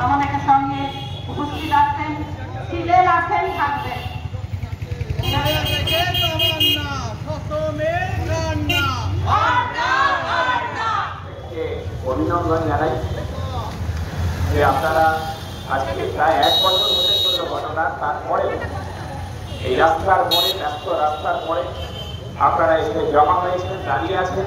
আমাদের সঙ্গে উপস্থিত আছেন, ছিলেন, আছেন, থাকবেন। অভিনন্দন জানাই যে আপনারা আজকে প্রায় 1 বছর হতে চলল ঘটনা, তারপরে এই রাস্তার মোড়ে, ব্যস্ত রাস্তার মোড়ে আপনারা এসে জমা হয়েছেন, দাঁড়িয়ে আছেন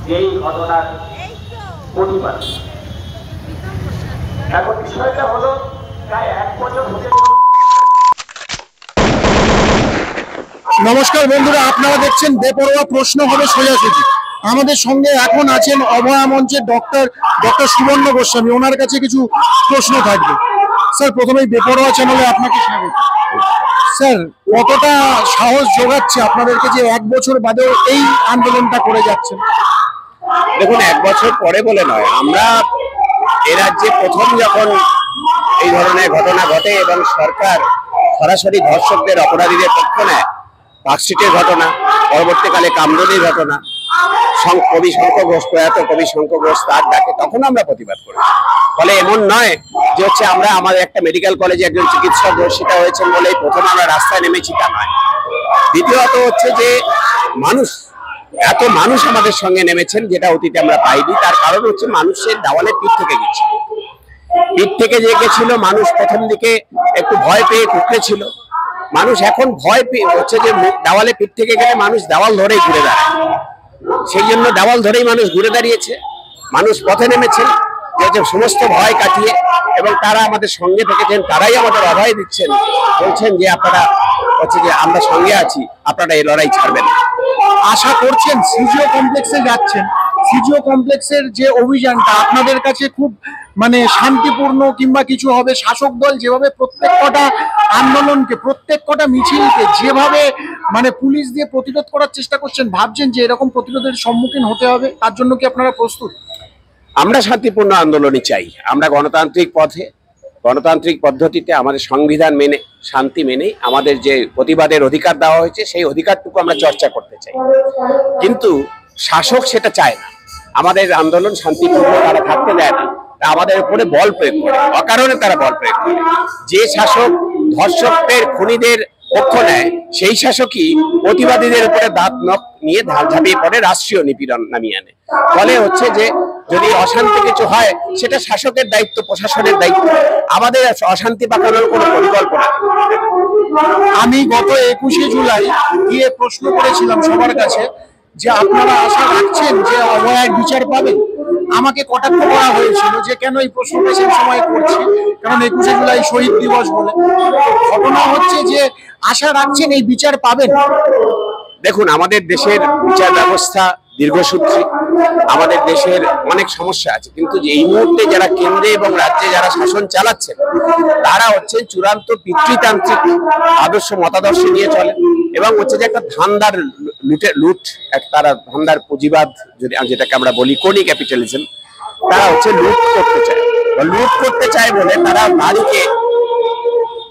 যেই ঘটনার প্রতিবাদ। এখন বিষয়টা হলো প্রায় 1 বছর হতে। নমস্কার বন্ধুরা, আপনারা দেখছেন বেপরোয়া প্রশ্ন হবে সোজাসুজি। আমাদের সঙ্গে এখন আছেন অভয়া মঞ্চের ডক্টর সুবর্ণ গোস্বামী। ওনার কাছে কিছু প্রশ্ন থাকবে। স্যার, প্রথমেই বেপরোয়া চ্যানেলে আপনাকে স্বাগত। স্যার, কতটা সাহস যোগাচ্ছে আপনাদেরকে যে 1 বছর বাদেও এই আন্দোলনটা করে যাচ্ছেন? দেখুন, 1 বছর পরে বলে নয়, আমরা এ রাজ্যে প্রথম যখন এই ধরনের ঘটনা ঘটে এবং সরকার সরাসরি ধর্ষকদের, অপরাধীদের পক্ষ নেয়, পার্কস্ট্রিটের ঘটনা, পরবর্তীকালে কামদুনির ঘটনা, কবি শঙ্খ ঘোষ, প্রয়াত কবি শঙ্খ ঘোষ তার ডাকে, তখন আমরা প্রতিবাদ করি। ফলে এমন নয় যে হচ্ছে আমরা আমাদের একটা মেডিকেল কলেজে একজন চিকিৎসক ধর্ষিতা হয়েছেন বলেই প্রথম আমরা রাস্তায় নেমেছি, তা নয়। দ্বিতীয়ত হচ্ছে যে এত মানুষ আমাদের সঙ্গে নেমেছেন, যেটা অতীতে আমরা পাইনি। তার কারণ হচ্ছে মানুষের দেওয়ালে পিঠ থেকে গেছে। পিঠ থেকে যে গেছিল, মানুষ প্রথম দিকে একটু ভয় পেয়ে কুকড়েছিল। মানুষ এখন ভয় পেয়ে হচ্ছে যে দেওয়ালে পিঠ থেকে গেলে মানুষ দেওয়াল ধরেই ঘুরে দাঁড়ায়। সেই জন্য দেওয়াল ধরেই মানুষ ঘুরে দাঁড়িয়েছে। মানুষ পথে নেমেছেন যে সমস্ত ভয় কাটিয়ে, এবং তারা আমাদের সঙ্গে থেকেছেন, তারাই আমাদের অভয় দিচ্ছেন, বলছেন যে আপনারা হচ্ছে যে আমরা সঙ্গে আছি, আপনারা এই লড়াই ছাড়বেন না। আশা করছেন সিজিও কমপ্লেক্সে যাচ্ছেন, সিজিও কমপ্লেক্সের যে অভিযানটা আপনাদের কাছে খুব শান্তিপূর্ণ কিংবা কিছু হবে? শাসক দল যেভাবে প্রত্যেক কটা আন্দোলনকে, প্রত্যেক কটা মিছিলকে যেভাবে পুলিশ দিয়ে প্রতিরোধ করার চেষ্টা করছেন, ভাবছেন যে এরকম প্রতিরোধের সম্মুখীন হতে হবে? তার জন্য কি আপনারা প্রস্তুত? আমরা শান্তিপূর্ণ আন্দোলনই চাই। আমরা গণতান্ত্রিক পথে, গণতান্ত্রিক পদ্ধতিতে আমাদের সংবিধান মেনে, শান্তি মেনে আমাদের যে প্রতিবাদের অধিকার দেওয়া হয়েছে, সেই অধিকারটুকু আমরা চর্চা করতে চাই। কিন্তু শাসক সেটা চায় না। আমাদের আন্দোলন শান্তিপূর্ণ তারা থাকতে দেয় না, আমাদের উপরে বল প্রয়োগ করে, অকারণে তারা বল প্রয়োগ করে। যে শাসক ধর্ষকদের, খুনিদের পক্ষ নেয়, সেই শাসকই প্রতিবাদীদের উপরে দাঁত নখ নিয়ে ঝাঁপিয়ে পড়ে, রাষ্ট্রীয় নিপীড়ন নামিয়ে আনে। ফলে হচ্ছে যে যদি অশান্তি কিছু হয়, সেটা শাসকের দায়িত্ব, প্রশাসনের দায়িত্ব। আমাদের অশান্তি পাকানোর কোনো পরিকল্পনা। আমি গত 21শে জুলাই গিয়ে প্রশ্ন করেছিলাম সবার কাছে যে আপনারা আশা রাখছেন যে অভয়ার বিচার পাবেন? আমাকে কটাক্ষ করা হয়েছিল যে কেন এই প্রশ্নটা সেই সময় করছি, কারণ 21শে জুলাই শহীদ দিবস বলে। ঘটনা হচ্ছে যে আশা রাখছেন এই বিচার পাবেন? দেখুন, আমাদের দেশের বিচার ব্যবস্থা দীর্ঘসূত্রী, আমাদের দেশের অনেক সমস্যা আছে, কিন্তু এই মুহূর্তে যারা কেন্দ্রে এবং রাজ্যে যারা শাসন চালাচ্ছেন, তারা হচ্ছে চূড়ান্ত পিতৃতান্ত্রিক আদর্শ মতাদর্শ নিয়ে চলে, এবং হচ্ছে যে একটা ধান্দার লুট, তারা ধান্দার পুঁজিবাদ, যেটাকে আমরা বলি কোনি ক্যাপিটালিজম, তারা হচ্ছে লুট করতে চায় বলে তারা নারীকে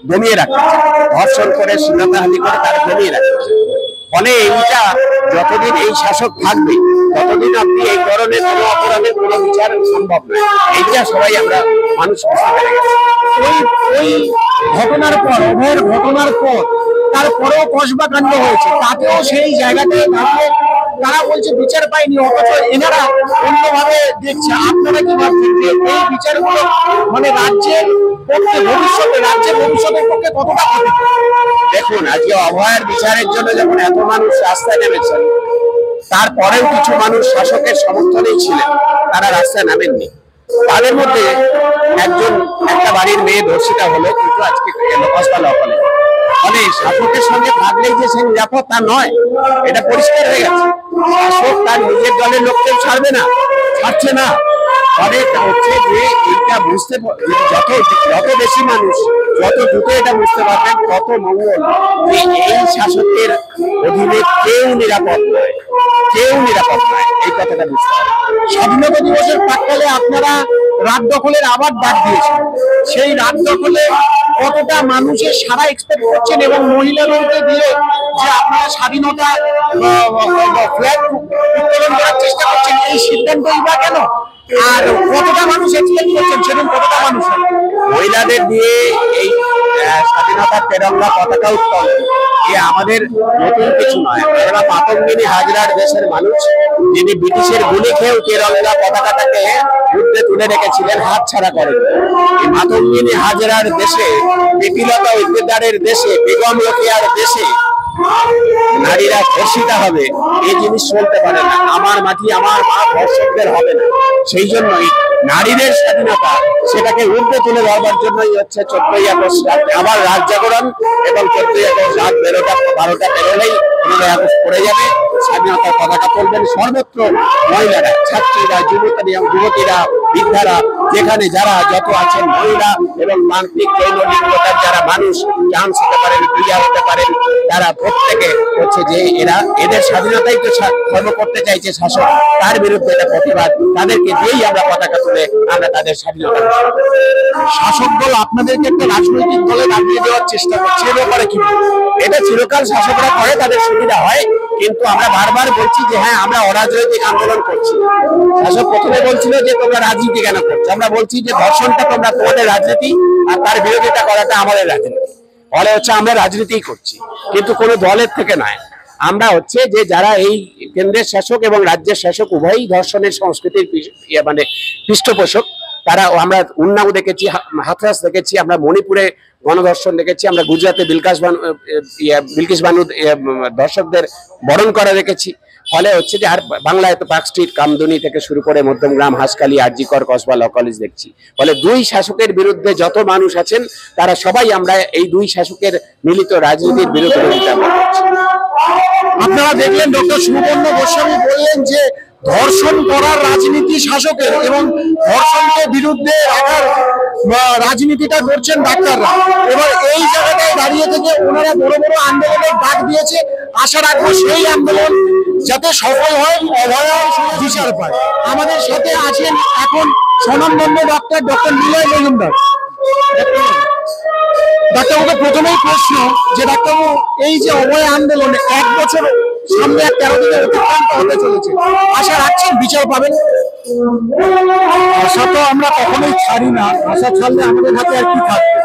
দমিয়ে রাখতে চায়, ধর্ষণ করে, শ্লীলতাহানি করে তারা দমিয়ে রাখতে চায়। ফলে এইটা যতদিন এই শাসক থাকবে, ততদিন আপনি এই ধরনের কোনো অপরাধের কোনো বিচার সম্ভব নয়। এইটা সবাই আমরা মানুষ বুঝতে পেরে গেছি। ওই ঘটনার পর, অভয়ের ঘটনার পর, তারপরেও কসবা কাণ্ড হয়েছে, তাতেও সেই জায়গাতে দাঁড়িয়ে তারা বলছে বিচার পায়নি, অথচ এনারা অন্যভাবে দেখছে। আপনারা কি ভাবছেন যে এই বিচারগুলো রাজ্যের পক্ষে, রাজ্যের ভবিষ্যতের পক্ষে কতটা হবে? দেখুন, আজকে অভয়ার বিচারের জন্য যখন এত মানুষ রাস্তায় নেমেছেন, তারপরেও কিছু মানুষ শাসকের সমর্থনেই ছিলেন, তারা রাস্তায় নামেননি। তাদের মধ্যে একটা বাড়ির মেয়ে ধর্ষিতা হলো, কিন্তু আজকে হসপিটালে। ফলে শাসকের সঙ্গে থাকলেই যে সে নিরাপদ তা নয়, এটা পরিষ্কার হয়ে গেছে। শাসক তার নিজের দলের লোককে ছাড়ছে না। ফলে হচ্ছে যে এটা বুঝতে, যত বেশি মানুষ যত দ্রুত এটা বুঝতে পারবেন, তত মঙ্গল। এই শাসকের অধীনে কেউ নিরাপদ নয়, এই কথাটা বুঝতে হবে। স্বাধীনতা দিবসের প্রাক্কালে আপনারা রাত দখলের আবার ডাক দিয়েছেন, সেই রাত দখলে কতটা মানুষের সারা এক্সপেক্ট করছেন, এবং মহিলাদেরকে দিয়ে যে আপনারা স্বাধীনতা ফ্ল্যাগ উত্তোলন করার চেষ্টা করছেন, এই সিদ্ধান্তই বা কেন? আর কতটা মানুষ এক্সপেক্ট করছেন সেদিন, কতটা মানুষ? মহিলাদের দিয়ে এই স্বাধীনতার তেরঙ্গা পতাকা উত্তোলন আমাদের নতুন কিছু নয়। আমরা মাতঙ্গিনী হাজরার দেশের মানুষ, যিনি ব্রিটিশের গুলি খেয়েও তেরঙ্গা পতাকাটাকে যুদ্ধে তুলে রেখেছিলেন, হাত ছাড়া করেন। এই মাতঙ্গিনী হাজরার দেশে, বিপিলতা উদ্দেদারের দেশে, বেগম রোকেয়ার দেশে নারীরা ধর্ষিত হবে, এই জিনিস চলতে পারে না। আমার মাটি আমার মা ধর্ষকদের হবে না। সেই জন্যই নারীদের স্বাধীনতা, সেটাকে ঊর্ধ্বে তুলে ধরবার জন্যই হচ্ছে 14ই আগস্ট আবার রাত জাগরণ, এবং 14ই আগস্ট রাত 12টা পেরোলেই 15ই আগস্ট পড়ে যাবে। স্বাধীনতার পতাকা তুলবেন সর্বত্র মহিলারা, ছাত্রীরা, যুবতীরা, বৃদ্ধারা, যেখানে যারা যত আছেন মহিলা এবং মানসিক যৌন লিঙ্গতার যারা মানুষ, চান্স হতে পারেন, ক্রিয়া হতে পারেন, তারা প্রত্যেকে হচ্ছে যে এদের স্বাধীনতাই তো খর্ব করতে চাইছে শাসক, তার বিরুদ্ধে এটা প্রতিবাদ। তাদেরকে দিয়েই আমরা পতাকা তুলে আমরা তাদের স্বাধীনতা। শাসক দল আপনাদেরকে একটা রাজনৈতিক দলে দাঁড়িয়ে দেওয়ার চেষ্টা করছে, এ ব্যাপারে কি? এটা চিরকাল শাসকরা করে, তাদের সুবিধা হয়, কিন্তু আমরা বারবার বলছি যে হ্যাঁ, আমরা অরাজনৈতিক আন্দোলন করছি। শাসক প্রথমে বলছিল যে তোমরা রাজনীতি কেন করছো, আমরা বলছি যে ধর্ষণটা তোমরা তোমাদের রাজনীতি, আর তার বিরোধিতা করাটা আমাদের রাজনীতি। ফলে হচ্ছে আমরা রাজনীতিই করছি, কিন্তু কোনো দলের থেকে নয়। আমরা হচ্ছে যে যারা এই কেন্দ্রের শাসক এবং রাজ্যের শাসক উভয়ই ধর্ষণের সংস্কৃতির মানে পৃষ্ঠপোষক, তারা আমরা উন্নাও দেখেছি, হাথরাস দেখেছি, আমরা মণিপুরে গণধর্ষণ দেখেছি, আমরা গুজরাটে বিলকিস বানু দর্শকদের বরণ করা দেখেছি। ফলে হচ্ছে যে আর বাংলায় তো পার্ক স্ট্রিট, কামদুনি থেকে শুরু করে মধ্যমগ্রাম, হাসকালি, আরজিকর, কসবা ল কলেজ দেখছি। ফলে দুই শাসকের বিরুদ্ধে যত মানুষ আছেন তারা সবাই আমরা এই দুই শাসকের মিলিত রাজনীতির বিরুদ্ধে আপনারা দেখলেন ডক্টর সুবর্ণ গোস্বামী বললেন যে ধর্ষণ করার রাজনীতি শাসকের, এবং ধর্ষণকে বিরুদ্ধে রাখার রাজনীতিটা করছেন ডাক্তাররা। এবার এই জায়গাটায় দাঁড়িয়ে থেকে ওনারা বড় বড় আন্দোলনের ডাক দিয়েছে। আশা রাখবো সেই আন্দোলন যাতে সফল হয়, অভয়ার বিচার পায়। আমাদের সাথে আছেন এখন স্বনামধন্য ডক্টর নিলয় মজুমদার। ডাক্তারবাবু, প্রথমেই প্রশ্ন যে ডাক্তারবাবু, এই যে অভয় আন্দোলনে 1 বছর সামনে 13 দিনে অতিক্রান্ত হতে চলেছে, আশা রাখছেন বিচার পাবেন? আশা তো আমরা কখনোই ছাড়ি না, আশা ছাড়লে আমাদের হাতে আর কি থাকবে,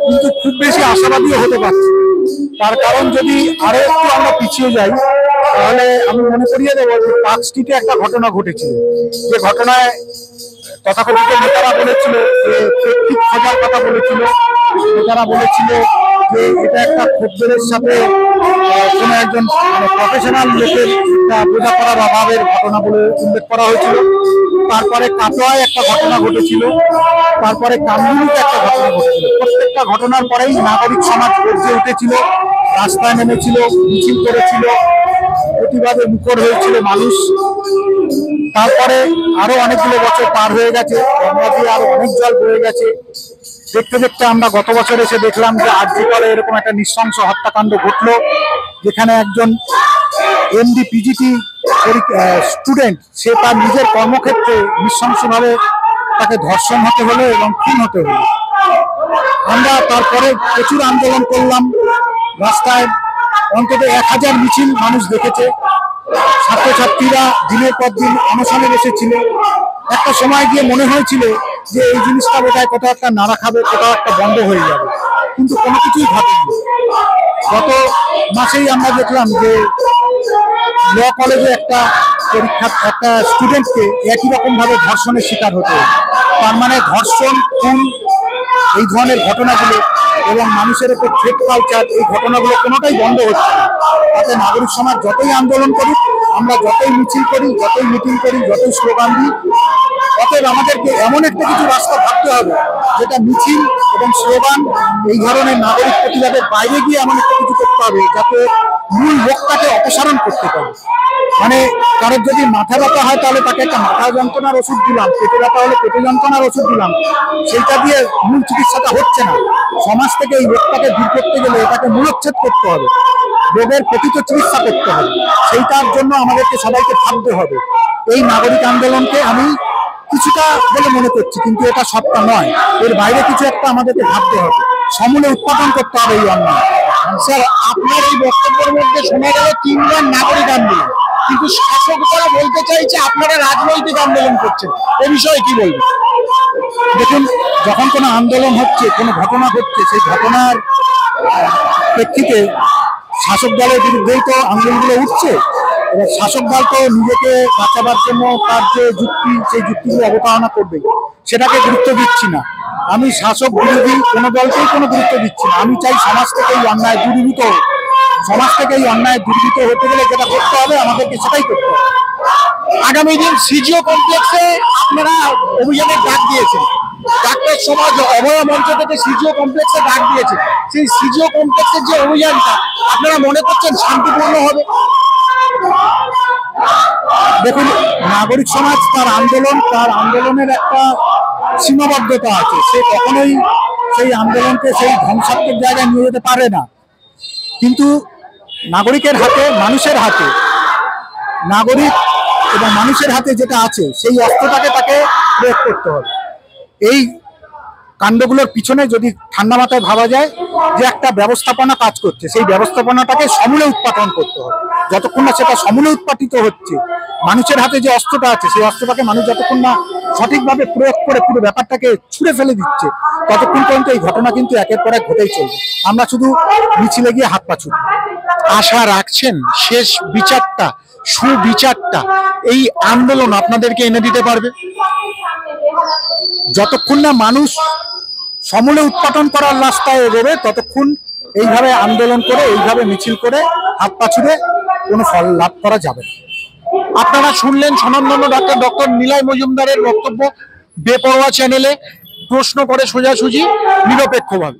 কিন্তু খুব বেশি আশাবাদীও হতে পারছি। তার কারণ যদি আরো একটু আমরা পিছিয়ে যাই, তাহলে আমি মনে করিয়ে দেবো যে পার্ক স্ট্রিটে একটা ঘটনা ঘটেছিল, যে ঘটনায় তথাকথিত নেতারা বলেছিল যে প্রেক্ষিত খোঁজার কথা বলেছিল। নেতারা বলেছিল যে এটা একটা খদ্দেরের সাথে কোনো একজন প্রফেশনাল লোকের একটা বোঝাপড়ার অভাবের ঘটনা বলে উল্লেখ করা হয়েছিল। তারপরে কাটোয়ায় একটা ঘটনা ঘটেছিল, তারপরে কামদুনিতে একটা ঘটনা ঘটেছিল। প্রত্যেকটা ঘটনার পরেই নাগরিক সমাজ গর্জে উঠেছিল, রাস্তায় নেমেছিল, মিছিল করেছিল, প্রতিবাদে মুখর হয়েছিল মানুষ। তারপরে আরো অনেকগুলো বছর পার হয়ে গেছে, গঙ্গা দিয়ে আরো অনেক জল বয়ে গেছে। দেখতে দেখতে আমরা গত বছর এসে দেখলাম যে আরজিকরে এরকম একটা নৃশংস হত্যাকাণ্ড ঘটলো, যেখানে একজন এমডি পিজিটি স্টুডেন্ট, সে তার নিজের কর্মক্ষেত্রে নৃশংসভাবে তাকে ধর্ষণ হতে হলো এবং খুন হতে হলো। আমরা তারপরে প্রচুর আন্দোলন করলাম, রাস্তায় অন্তত 1000 মিছিল মানুষ দেখেছে। ছাত্রছাত্রীরা দিনের পর দিন অনশনে বসেছিল। একটা সময় গিয়ে মনে হয়েছিল যে এই জিনিসটা বোধহয় কোথাও একটা নাড়া খাবে, কোথাও একটা বন্ধ হয়ে যাবে, কিন্তু কোনো কিছুই ঘটেনি। গত মাসেই আমরা দেখলাম যে ল কলেজে একটা স্টুডেন্টকে একই রকম ভাবে ধর্ষণের শিকার হতে। তার মানে ধর্ষণ, খুন, এই ধরনের ঘটনাগুলো এবং মানুষের উপর থ্রেট কালচার, এই ঘটনাগুলো কোনোটাই বন্ধ হচ্ছে না। তাতে নাগরিক সমাজ যতই আন্দোলন করি, আমরা যতই মিছিল করি, যতই মিটিং করি, যতই স্লোগান দিই, অতএব আমাদেরকে এমন একটা কিছু রাস্তা ভাবতে হবে যেটা মিছিল এবং স্লোগান, এই ধরনের নাগরিক প্রতিবাদের বাইরে গিয়ে এমন একটা কিছু করতে হবে যাতে মূল রোগটাকে অপসারণ করতে পারে। মানে কারোর যদি মাথা ব্যথা হয় তাহলে তাকে একটা মাথা যন্ত্রণার ওষুধ দিলাম, পেটে ব্যথা হলে পেটে যন্ত্রণার ওষুধ দিলাম, সেইটা দিয়ে মূল চিকিৎসাটা হচ্ছে না। সমাজ থেকে এই রোগটাকে দূর করতে গেলে এটাকে মূলোচ্ছেদ করতে হবে, রোগের প্রকৃত চিকিৎসা করতে হবে। সেইটার জন্য আমাদেরকে সবাইকে ভাবতে হবে। এই নাগরিক আন্দোলনকে আমি কিছুটা বলে মনে করছি, কিন্তু এটা সবটা নয়, এর বাইরে কিছু একটা আমাদেরকে ভাবতে হবে, সমূলে উৎপাদন করতে হবে এই অন্যায়। স্যার, আপনার এই বক্তব্যের মধ্যে শোনা গেল 3বার নাগরিক আন্দোলন, কিন্তু শাসক দল বলতে চাইছে আপনারা রাজনৈতিক আন্দোলন করছেন, এ বিষয়ে কি বলবেন? দেখুন, যখন কোনো আন্দোলন হচ্ছে, কোনো ঘটনা ঘটছে, সেই ঘটনার প্রেক্ষিতে শাসক দলের বিরুদ্ধেই তো আন্দোলনগুলো উঠছে। এবার শাসক দল তো নিজেকে বাঁচাবার জন্য তার যে যুক্তি, সেই যুক্তিগুলো অবতারণা করবে, সেটাকে গুরুত্ব দিচ্ছি না। আমি শাসক বিরোধী কোনো দলকেই কোনো গুরুত্ব দিচ্ছি না। আমি চাই সমাজ থেকে এই অন্যায় দূরীভূত হোক। সমাজ থেকে এই অন্যায় দূরীভূত হতে গেলে যেটা করতে হবে, আমাদেরকে সেটাই করতে হবে। আগামী দিন সিজিও কমপ্লেক্সে আপনারা অভিযানের ডাক দিয়েছেন, ডাক্তার সমাজ অভয় মঞ্চ থেকে সিজিও কমপ্লেক্সে ডাক দিয়েছে, সেই সিজিও কমপ্লেক্সের যে অভিযানটা আপনারা মনে করছেন শান্তিপূর্ণ হবে? দেখুন, নাগরিক সমাজ তার আন্দোলনের একটা সীমাবদ্ধতা আছে। সে কখনোই সেই আন্দোলনকে সেই ধ্বংসাত্মক জায়গায় নিয়ে যেতে পারে না। কিন্তু নাগরিকের হাতে, নাগরিক এবং মানুষের হাতে যেটা আছে, সেই অস্ত্রটাকে তাকে প্রয়োগ করতে হবে। এই কাণ্ডগুলোর পিছনে যদি ঠান্ডা মাথায় ভাবা যায় যে একটা ব্যবস্থাপনা কাজ করছে, সেই ব্যবস্থাপনাটাকে সমূলে উৎপাদন করতে হবে। যতক্ষণ না সেটা সমূলে উৎপাদিত হচ্ছে, মানুষের হাতে যে অস্ত্রটা আছে, সেই অস্ত্রটাকে মানুষ যতক্ষণ না সঠিকভাবে প্রয়োগ করে পুরো ব্যাপারটাকে ছুঁড়ে ফেলে দিচ্ছে, ততক্ষণ পর্যন্ত এই ঘটনা কিন্তু একের পর এক ঘটেই চলবে। আমরা শুধু মিছিলে গিয়ে হাত পা ছুটব। আশা রাখছেন শেষ বিচারটা, সুবিচারটা এই আন্দোলন আপনাদেরকে এনে দিতে পারবে? যতক্ষণ না মানুষ সমূলে উৎপাদন করার রাস্তায় এগোবে, ততক্ষণ এইভাবে আন্দোলন করে, এইভাবে মিছিল করে হাত পা ছুড়ে কোনো ফল লাভ করা যাবে না। আপনারা শুনলেন স্বনামধন্য ডক্টর নিলয় মজুমদারের বক্তব্য। বেপরোয়া চ্যানেলে প্রশ্ন করে সোজাসুজি, নিরপেক্ষভাবে।